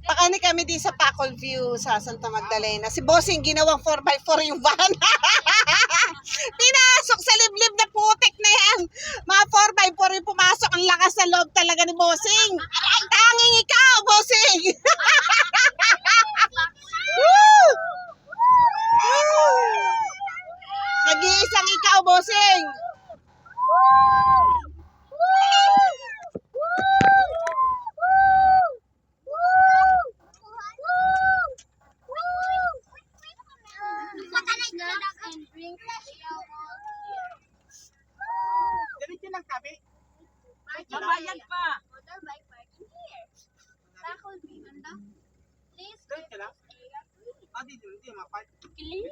Pakani kami di sa Pacol View sa Santa Magdalena. Si Bossing ginawang 4x4 yung van. Pinasok sa liblib na putik na yan. Mga 4x4 yung pumasok. Ang lakas sa loob talaga ni Bossing. Tanging ikaw, Bossing. Woo! Woo! Nag-iisang ikaw, Bossing. Diretso lang kami. Mabayad pa. Motorbike parking here. Pacol View, ganda. Please. Diretso lang. Dito, hindi mapad. Clean.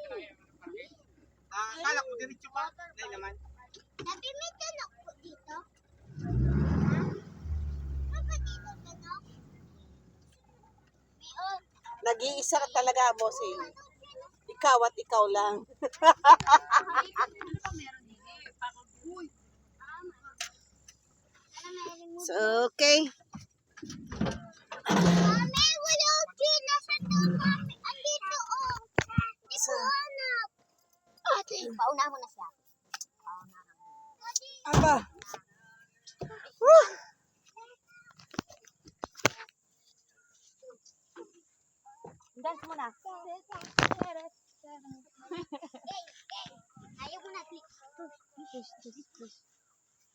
Kala ko diretso pa. Dahil naman. Sabi may tanok po dito. Ano ba dito tanok? May all. Nag-iisa ka talaga, Bossing. Ikaw at ikaw lang. So, okay. Mami, wala akong nasa doon, mami. Andito, oh. Hindi ko hanap. Ate, pauna mo na siya. Aba. Woo! Dance mo na. Ayaw mo na, click.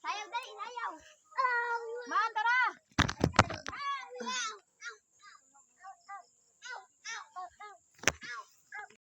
Sayaw, dali, sayaw. Man, tara! Sayaw.